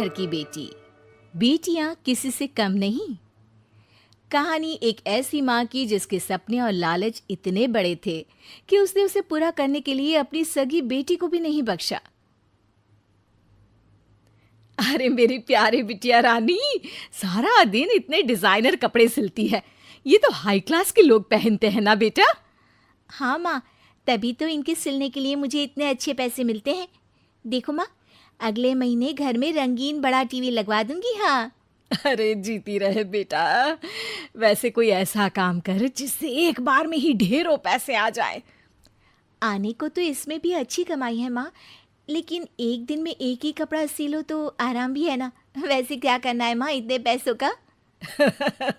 जमींदार की बेटी, बेटियां किसी से कम नहीं। कहानी एक ऐसी माँ की जिसके सपने और लालच इतने बड़े थे कि उसने उसे पूरा करने के लिए अपनी सगी बेटी को भी नहीं बख्शा। अरे मेरी प्यारी बिटिया रानी, सारा दिन इतने डिजाइनर कपड़े सिलती है। ये तो हाई क्लास के लोग पहनते हैं ना बेटा। हाँ माँ, तभी तो इनके सिलने के लिए मुझे इतने अच्छे पैसे मिलते हैं। देखो माँ, अगले महीने घर में रंगीन बड़ा टीवी लगवा दूंगी। हाँ। अरे जीती रहे बेटा। वैसे कोई ऐसा काम कर जिससे एक बार में ही ढेरों पैसे आ जाए। आने को तो इसमें भी अच्छी कमाई है माँ, लेकिन एक दिन में एक ही कपड़ा सिलो तो आराम भी है ना। वैसे क्या करना है माँ इतने पैसों का?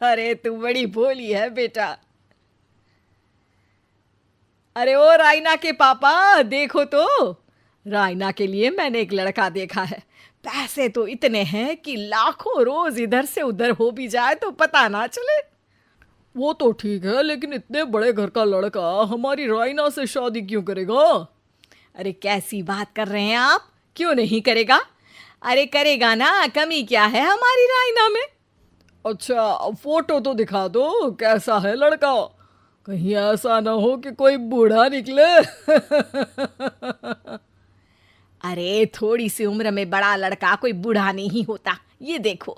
अरे तू बड़ी भोली है बेटा। अरे ओ रायना के पापा, देखो तो, रायना के लिए मैंने एक लड़का देखा है। पैसे तो इतने हैं कि लाखों रोज इधर से उधर हो भी जाए तो पता ना चले। वो तो ठीक है, लेकिन इतने बड़े घर का लड़का हमारी रायना से शादी क्यों करेगा? अरे कैसी बात कर रहे हैं आप? क्यों नहीं करेगा? अरे करेगा ना, कमी क्या है हमारी रायना में? अच्छा, फोटो तो दिखा दो, कैसा है लड़का? कहीं ऐसा ना हो कि कोई बूढ़ा निकले। अरे थोड़ी सी उम्र में बड़ा लड़का कोई बूढ़ा नहीं होता। ये देखो।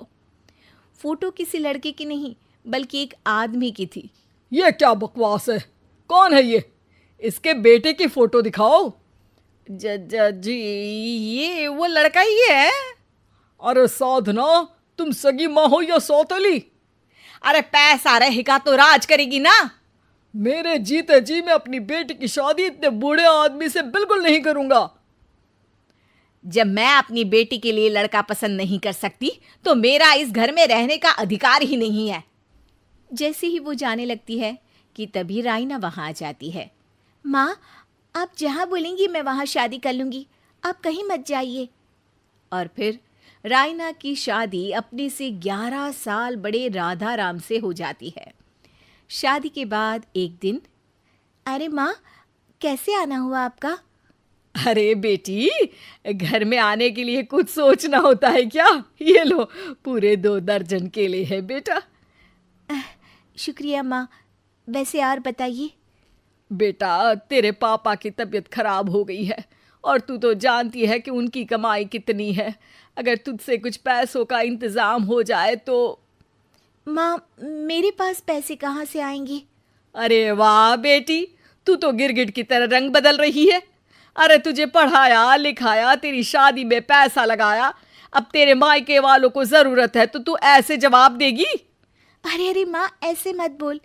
फोटो किसी लड़के की नहीं बल्कि एक आदमी की थी। ये क्या बकवास है? कौन है ये? इसके बेटे की फोटो दिखाओ। जी ये वो लड़का ही है। अरे साधना, तुम सगी माँ हो या सौतेली? अरे पैसा रहेगा तो राज करेगी ना। मेरे जीते जी मैं अपनी बेटी की शादी इतने बूढ़े आदमी से बिल्कुल नहीं करूंगा। जब मैं अपनी बेटी के लिए लड़का पसंद नहीं कर सकती तो मेरा इस घर में रहने का अधिकार ही नहीं है। जैसे ही वो जाने लगती है कि तभी रायना वहां आ जाती है। माँ, आप जहां बोलेंगी मैं वहां शादी कर लूंगी, आप कहीं मत जाइए। और फिर रायना की शादी अपने से 11 साल बड़े राधा राम से हो जाती है। शादी के बाद एक दिन, अरे माँ, कैसे आना हुआ आपका? अरे बेटी, घर में आने के लिए कुछ सोचना होता है क्या? ये लो, पूरे 2 दर्जन केले हैं बेटा। शुक्रिया माँ, वैसे और बताइए। बेटा, तेरे पापा की तबीयत खराब हो गई है और तू तो जानती है कि उनकी कमाई कितनी है। अगर तुझसे कुछ पैसों का इंतजाम हो जाए तो। माँ, मेरे पास पैसे कहाँ से आएंगे? अरे वाह बेटी, तू तो गिरगिट की तरह रंग बदल रही है। अरे तुझे पढ़ाया लिखाया, तेरी शादी में पैसा लगाया, अब तेरे मायके वालों को जरूरत है तो तू ऐसे जवाब देगी? अरे अरे माँ, ऐसे मत बोल।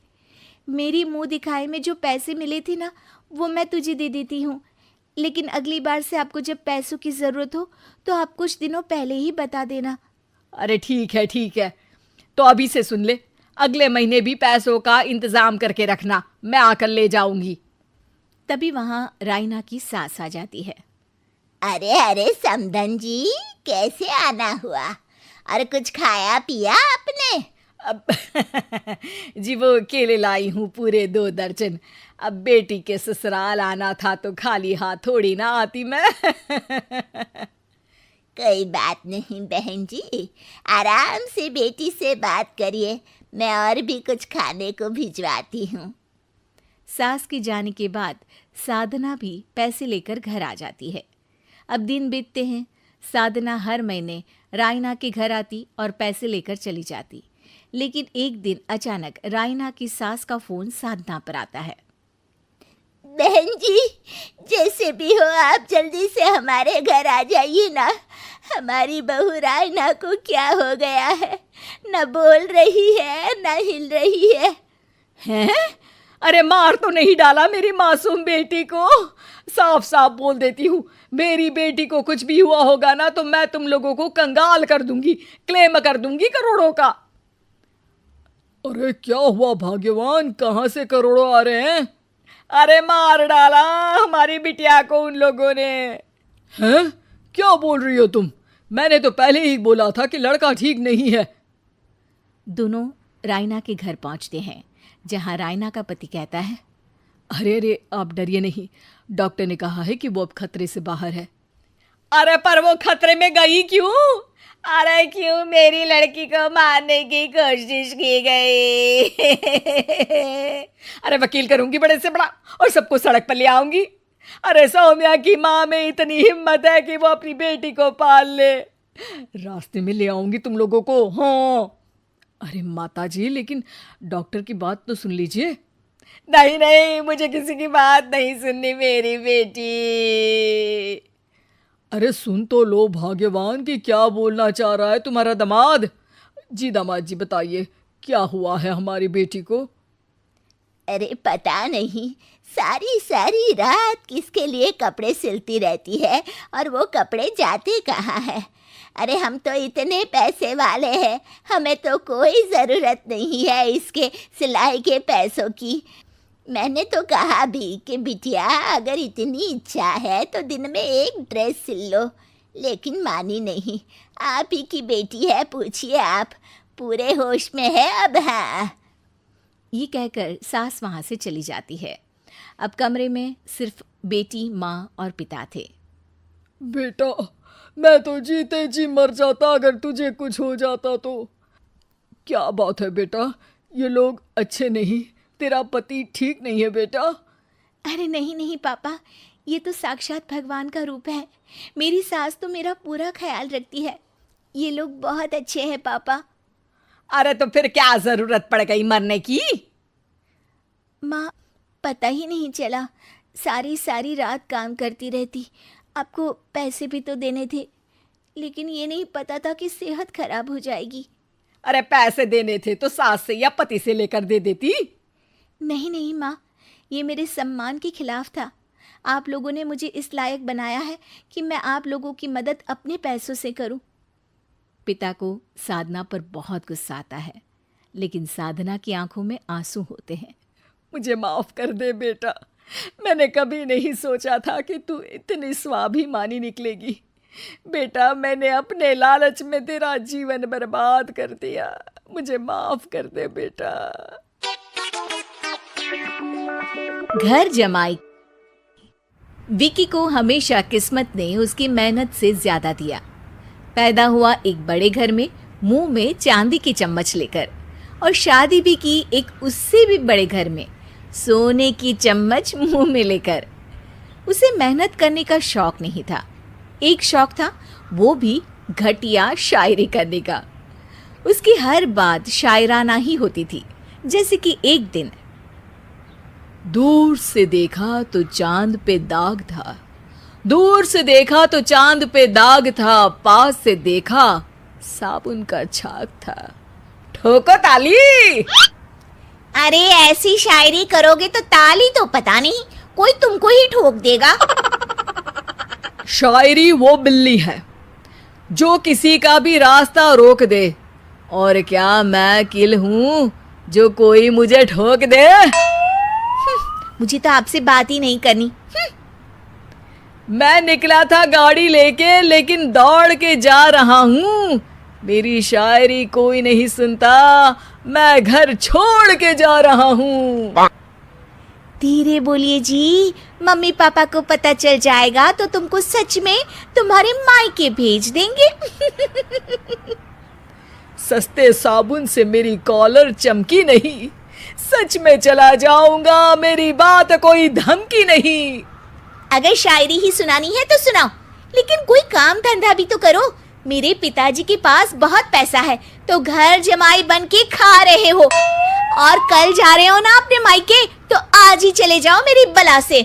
मेरी मुंह दिखाए में जो पैसे मिले थे ना, वो मैं तुझे दे देती हूँ। लेकिन अगली बार से आपको जब पैसों की ज़रूरत हो तो आप कुछ दिनों पहले ही बता देना। अरे ठीक है, तो अभी से सुन ले, अगले महीने भी पैसों का इंतज़ाम करके रखना, मैं आकर ले जाऊंगी। तभी वहाँ रायना की सास आ जाती है। अरे अरे समधन जी, कैसे आना हुआ? और कुछ खाया पिया आपने? अब जी वो केले लाई हूँ पूरे 2 दर्जन। अब बेटी के ससुराल आना था तो खाली हाथ थोड़ी ना आती मैं। कोई बात नहीं बहन जी, आराम से बेटी से बात करिए, मैं और भी कुछ खाने को भिजवाती हूँ। सास के जाने के बाद साधना भी पैसे लेकर घर आ जाती है। अब दिन बीतते हैं। साधना हर महीने रायना के घर आती और पैसे लेकर चली जाती। लेकिन एक दिन अचानक रायना की सास का फोन साधना पर आता है। बहन जी, जैसे भी हो आप जल्दी से हमारे घर आ जाइए ना। हमारी बहू रायना को क्या हो गया है? न बोल रही है न हिल रही है। हैं? अरे मार तो नहीं डाला मेरी मासूम बेटी को? साफ साफ बोल देती हूँ, मेरी बेटी को कुछ भी हुआ होगा ना तो मैं तुम लोगों को कंगाल कर दूंगी, क्लेम कर दूंगी करोड़ों का। अरे क्या हुआ भाग्यवान, कहाँ से करोड़ों आ रहे हैं? अरे मार डाला हमारी बिटिया को उन लोगों ने। हैं? क्या बोल रही हो तुम? मैंने तो पहले ही बोला था कि लड़का ठीक नहीं है। दोनों रायना के घर पहुंचते हैं, जहां रायना का पति कहता है, अरे अरे आप डरिए नहीं, डॉक्टर ने कहा है कि वो अब खतरे से बाहर है। अरे पर वो खतरे में गई क्यों? अरे क्यों मेरी लड़की को मारने की कोशिश की गई? अरे वकील करूंगी बड़े से बड़ा और सबको सड़क पर ले आऊंगी। अरे सौम्या की माँ में इतनी हिम्मत है कि वो अपनी बेटी को पाल ले। रास्ते में ले आऊंगी तुम लोगों को। हाँ। अरे माता जी, लेकिन डॉक्टर की बात तो सुन लीजिए। नहीं नहीं, मुझे किसी की बात नहीं सुननी मेरी बेटी। अरे सुन तो लो भाग्यवान कि क्या बोलना चाह रहा है तुम्हारा दामाद। जी दामाद जी, बताइए क्या हुआ है हमारी बेटी को? अरे पता नहीं, सारी सारी रात किसके लिए कपड़े सिलती रहती है और वो कपड़े जाते कहाँ हैं। अरे हम तो इतने पैसे वाले हैं, हमें तो कोई ज़रूरत नहीं है इसके सिलाई के पैसों की। मैंने तो कहा भी कि बिटिया अगर इतनी इच्छा है तो दिन में एक ड्रेस सिल लो, लेकिन मानी नहीं। आप ही की बेटी है, पूछिए आप, पूरे होश में है अब। हाँ। ये कहकर सास वहाँ से चली जाती है। अब कमरे में सिर्फ बेटी, माँ और पिता थे। बेटा, मैं तो जीते जी मर जाता अगर तुझे कुछ हो जाता तो। क्या बात है बेटा, ये लोग अच्छे नहीं, तेरा पति ठीक नहीं है बेटा? अरे नहीं नहीं पापा, ये तो साक्षात भगवान का रूप है। मेरी सास तो मेरा पूरा ख्याल रखती है। ये लोग बहुत अच्छे हैं पापा। अरे तो फिर क्या जरूरत पड़ गई मरने की? माँ, पता ही नहीं चला, सारी सारी रात काम करती रहती। आपको पैसे भी तो देने थे, लेकिन ये नहीं पता था कि सेहत खराब हो जाएगी। अरे पैसे देने थे तो सास से या पति से लेकर दे देती। नहीं नहीं माँ, ये मेरे सम्मान के खिलाफ था। आप लोगों ने मुझे इस लायक बनाया है कि मैं आप लोगों की मदद अपने पैसों से करूं। पिता को साधना पर बहुत गुस्सा आता है, लेकिन साधना की आंखों में आंसू होते हैं। मुझे माफ कर दे बेटा, मैंने कभी नहीं सोचा था कि तू इतनी स्वाभिमानी निकलेगी। बेटा, मैंने अपने लालच में तेरा जीवन बर्बाद कर दिया, मुझे माफ कर दे बेटा। घर जमाई। विकी को हमेशा किस्मत ने उसकी मेहनत से ज्यादा दिया। पैदा हुआ एक बड़े घर में, मुंह में चांदी की चम्मच लेकर, और शादी भी की एक उससे भी बड़े घर में, सोने की चम्मच मुंह में लेकर। उसे मेहनत करने का शौक नहीं था। एक शौक था, वो भी घटिया शायरी करने का। उसकी हर बात शायराना ही होती थी। जैसे कि एक दिन, दूर से देखा तो चांद पे दाग था, दूर से देखा तो चांद पे दाग था, पास से देखा साबुन का छाग था। ठोको ताली। अरे ऐसी शायरी करोगे तो ताली तो पता नहीं, कोई तुमको ही ठोक देगा। शायरी वो बिल्ली है जो किसी का भी रास्ता रोक दे, और क्या मैं किल हूं जो कोई मुझे ठोक दे। मुझे तो आपसे बात ही नहीं करनी। मैं निकला था गाड़ी लेके, लेकिन दौड़ के जा रहा हूँ। मेरी शायरी कोई नहीं सुनता, मैं घर छोड़ के जा रहा हूँ। धीरे बोलिए जी, मम्मी पापा को पता चल जाएगा तो तुमको सच में तुम्हारे मायके भेज देंगे। सस्ते साबुन से मेरी कॉलर चमकी नहीं, सच में चला जाऊंगा, मेरी बात कोई धमकी नहीं। अगर शायरी ही सुनानी है तो सुनाओ, लेकिन कोई काम धंधा भी तो करो। मेरे पिताजी के पास बहुत पैसा है, तो घर जमाई बन के खा रहे हो, और कल जा रहे हो ना अपने मायके, तो आज ही चले जाओ मेरी बला से।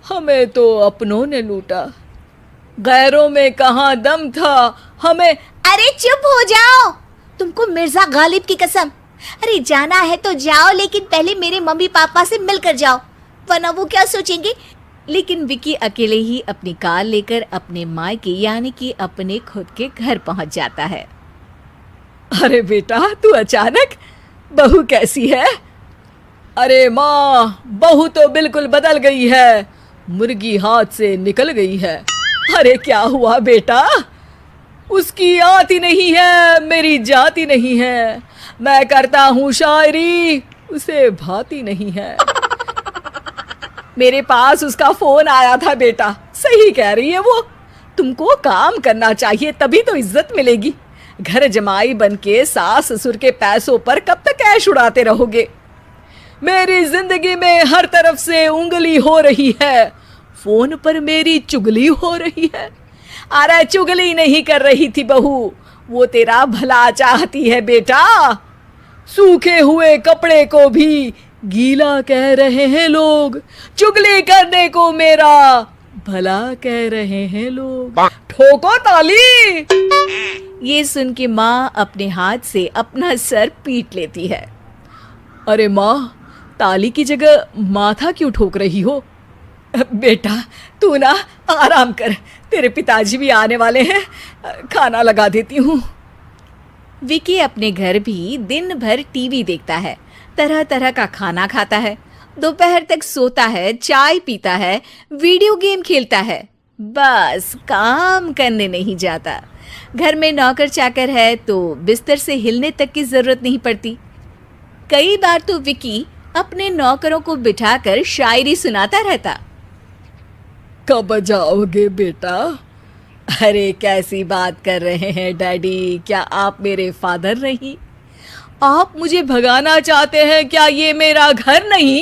हमें तो अपनों ने लूटा, गैरों में कहाँ दम था हमें। अरे चुप हो जाओ, तुमको मिर्जा गालिब की कसम। अरे जाना है तो जाओ, लेकिन पहले मेरे मम्मी पापा से मिलकर जाओ, वरना वो क्या सोचेंगे। लेकिन विकी अकेले ही अपनी कार लेकर अपने मायके यानी कि अपने खुद के घर पहुंच जाता है। अरे बेटा, तू अचानक, बहू कैसी है? अरे माँ, बहू तो बिल्कुल बदल गई है, मुर्गी हाथ से निकल गई है। अरे क्या हुआ बेटा? उसकी आती नहीं है, मेरी जाती नहीं है। मैं करता हूँ शायरी, उसे भाती नहीं है। मेरे पास उसका फोन आया था बेटा, सही कह रही है वो। तुमको काम करना चाहिए, तभी तो इज्जत मिलेगी। घर जमाई बन के सास ससुर के पैसों पर कब तक ऐश उड़ाते रहोगे? मेरी जिंदगी में हर तरफ से उंगली हो रही है, फोन पर मेरी चुगली हो रही है। अरे चुगली नहीं कर रही थी बहू, वो तेरा भला चाहती है बेटा। सूखे हुए कपड़े को भी गीला कह रहे हैं लोग, चुगली करने को मेरा भला कह रहे हैं लोग। ठोको ताली। ये सुन के माँ अपने हाथ से अपना सर पीट लेती है। अरे माँ, ताली की जगह माथा क्यों ठोक रही हो? बेटा तू ना आराम कर, तेरे पिताजी भी आने वाले हैं, खाना लगा देती हूँ। विकी अपने घर भी दिन भर टीवी देखता है, तरह तरह का खाना खाता है, दोपहर तक सोता है, चाय पीता है, वीडियो गेम खेलता है, बस काम करने नहीं जाता। घर में नौकर चाकर है तो बिस्तर से हिलने तक की जरूरत नहीं पड़ती। कई बार तो विकी अपने नौकरों को बिठाकर शायरी सुनाता रहता। कब जाओगे बेटा? अरे कैसी बात कर रहे हैं डैडी, क्या आप मेरे फादर नहीं? आप मुझे भगाना चाहते हैं क्या? ये मेरा घर नहीं।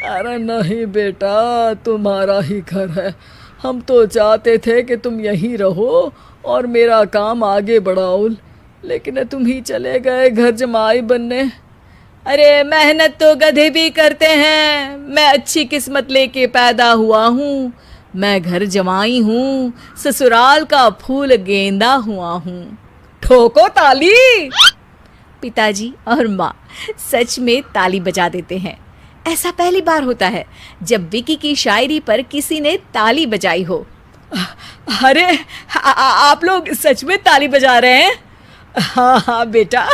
अरे नहीं बेटा, तुम्हारा ही घर है। हम तो चाहते थे कि तुम यहीं रहो और मेरा काम आगे बढ़ाओ, लेकिन तुम ही चले गए घर जमाई बनने। अरे मेहनत तो गधे भी करते हैं, मैं अच्छी किस्मत लेके पैदा हुआ हूँ, मैं घर जमाई हूँ, ससुराल का फूल गेंदा हुआ हूँ। ठोको ताली। पिताजी और माँ सच में ताली बजा देते हैं। ऐसा पहली बार होता है जब विकी की शायरी पर किसी ने ताली बजाई हो। अरे आप लोग सच में ताली बजा रहे हैं? हाँ हाँ बेटा,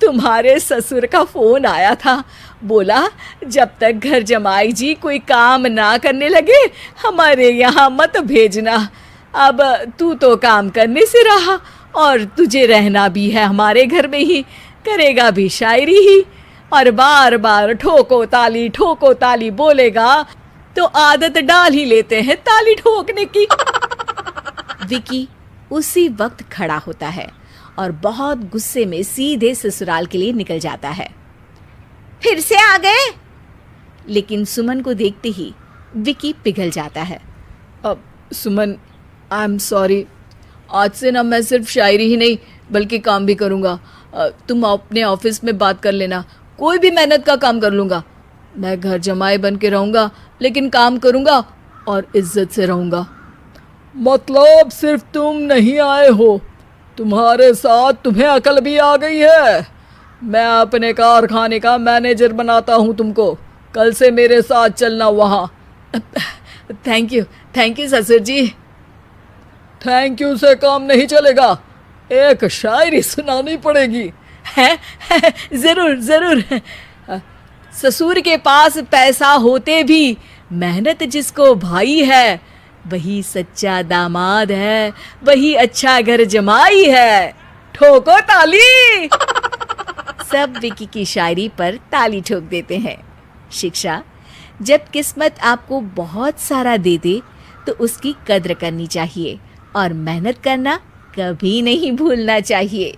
तुम्हारे ससुर का फोन आया था, बोला जब तक घर जमाई जी कोई काम ना करने लगे हमारे यहाँ मत भेजना। अब तू तो काम करने से रहा और तुझे रहना भी है हमारे घर में ही, करेगा भी शायरी ही, और बार बार ठोको ताली बोलेगा तो आदत डाल ही लेते हैं ताली ठोकने की। विकी उसी वक्त खड़ा होता है और बहुत गुस्से में सीधे ससुराल के लिए निकल जाता है। फिर से आ गए? लेकिन सुमन को देखते ही विकी पिघल जाता है। अब सुमन, आई एम सॉरी, आज से ना मैं सिर्फ शायरी ही नहीं बल्कि काम भी करूँगा। तुम अपने ऑफिस में बात कर लेना, कोई भी मेहनत का काम कर लूँगा। मैं घर जमाई बन के रहूँगा, लेकिन काम करूँगा और इज्जत से रहूँगा। मतलब सिर्फ तुम नहीं आए हो, तुम्हारे साथ तुम्हें अकल भी आ गई है। मैं अपने कारखाने का मैनेजर बनाता हूँ तुमको, कल से मेरे साथ चलना वहाँ। थैंक यू ससुर जी। थैंक यू से काम नहीं चलेगा, एक शायरी सुनानी पड़ेगी। है जरूर। ससुर के पास पैसा होते भी मेहनत जिसको भाई है, वही सच्चा दामाद है, वही अच्छा घर जमाई है। ठोको ताली। सब विकी की शायरी पर ताली ठोक देते हैं। शिक्षा: जब किस्मत आपको बहुत सारा दे दे तो उसकी कद्र करनी चाहिए और मेहनत करना कभी नहीं भूलना चाहिए।